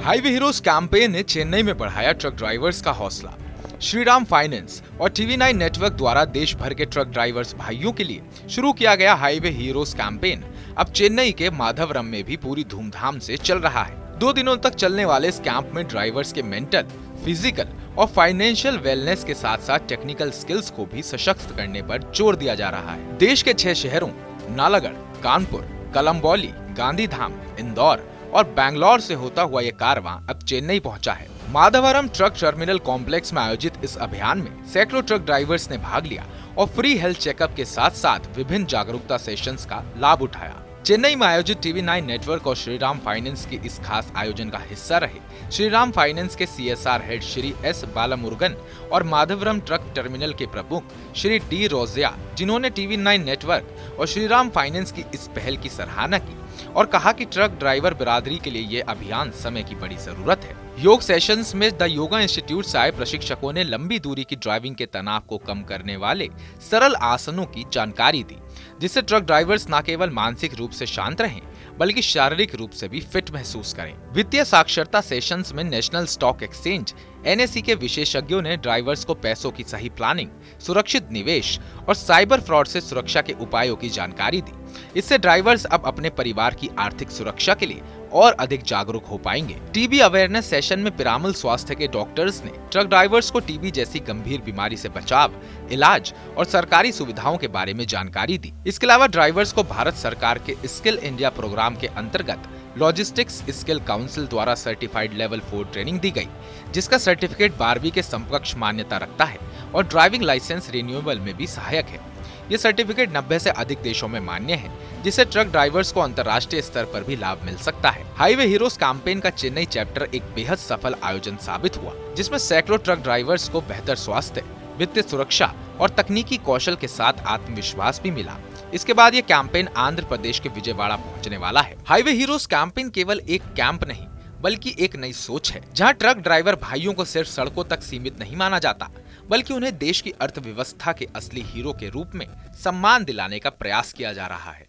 Highway heroes campaign ने चेन्नई में बढ़ाया ट्रक ड्राइवर्स का हौसला। श्रीराम फाइनेंस और टीवी9 नेटवर्क द्वारा देश भर के ट्रक ड्राइवर्स भाइयों के लिए शुरू किया गया हाईवे हीरोज कैंपेन अब चेन्नई के माधवरम में भी पूरी धूमधाम से चल रहा है। 2 दिनों तक चलने वाले इस कैंप में ड्राइवर्स के मेंटल, फिजिकल और फाइनेंशियल वेलनेस के साथ साथ टेक्निकल स्किल्स को भी सशक्त करने पर जोर दिया जा रहा है। देश के 6 शहरों नालागढ़, कानपुर, कलम्बौली, गांधीधाम, इंदौर और बैंगलोर से होता हुआ ये कारवां अब चेन्नई पहुंचा है। माधवरम ट्रक टर्मिनल कॉम्प्लेक्स में आयोजित इस अभियान में सैकड़ों ट्रक ड्राइवर्स ने भाग लिया और फ्री हेल्थ चेकअप के साथ साथ विभिन्न जागरूकता सेशंस का लाभ उठाया। चेन्नई में आयोजित टीवी9 नेटवर्क और श्रीराम फाइनेंस के इस खास आयोजन का हिस्सा रहे श्रीराम फाइनेंस के CSR head Shri S Balamurugan और माधवरम ट्रक टर्मिनल के प्रमुख श्री D रोजिया, जिन्होंने टीवी9 नेटवर्क और श्रीराम फाइनेंस की इस पहल की सराहना की और कहा कि ट्रक ड्राइवर बिरादरी के लिए ये अभियान समय की बड़ी जरूरत है। योग सेशंस में द योगा इंस्टीट्यूट से आए प्रशिक्षकों ने लंबी दूरी की ड्राइविंग के तनाव को कम करने वाले सरल आसनों की जानकारी दी, जिससे ट्रक ड्राइवर्स न केवल मानसिक रूप से शांत रहें बल्कि शारीरिक रूप से भी फिट महसूस करें। वित्तीय साक्षरता सेशंस में नेशनल स्टॉक एक्सचेंज NSE के विशेषज्ञों ने ड्राइवर्स को पैसों की सही प्लानिंग, सुरक्षित निवेश और साइबर फ्रॉड से सुरक्षा के उपायों की जानकारी दी। इससे ड्राइवर्स अब अपने परिवार की आर्थिक सुरक्षा के लिए और अधिक जागरूक हो पाएंगे। टीबी अवेयरनेस सेशन में पिरामल स्वास्थ्य के डॉक्टर्स ने ट्रक ड्राइवर्स को टीबी जैसी गंभीर बीमारी से बचाव, इलाज और सरकारी सुविधाओं के बारे में जानकारी दी। इसके अलावा ड्राइवर्स को भारत सरकार के स्किल इंडिया प्रोग्राम के अंतर्गत लॉजिस्टिक्स स्किल काउंसिल द्वारा सर्टिफाइड लेवल 4 ट्रेनिंग दी गई, जिसका सर्टिफिकेट 12वीं के समकक्ष मान्यता रखता है और ड्राइविंग लाइसेंस रिन्यूएबल में भी सहायक है। ये सर्टिफिकेट 90 से अधिक देशों में मान्य है, जिससे ट्रक ड्राइवर्स को अंतर्राष्ट्रीय स्तर पर भी लाभ मिल सकता है। हाईवे हीरोज कैंपेन का चेन्नई चैप्टर एक बेहद सफल आयोजन साबित हुआ, जिसमें सैकड़ों ट्रक ड्राइवर्स को बेहतर स्वास्थ्य, वित्तीय सुरक्षा और तकनीकी कौशल के साथ आत्मविश्वास भी मिला। इसके बाद ये कैंपेन आंध्र प्रदेश के विजयवाड़ा पहुंचने वाला है। हाईवे हीरोज कैंपेन केवल एक कैंप नहीं बल्कि एक नई सोच है, जहां ट्रक ड्राइवर भाइयों को सिर्फ सड़कों तक सीमित नहीं माना जाता, बल्कि उन्हें देश की अर्थव्यवस्था के असली हीरो के रूप में सम्मान दिलाने का प्रयास किया जा रहा है।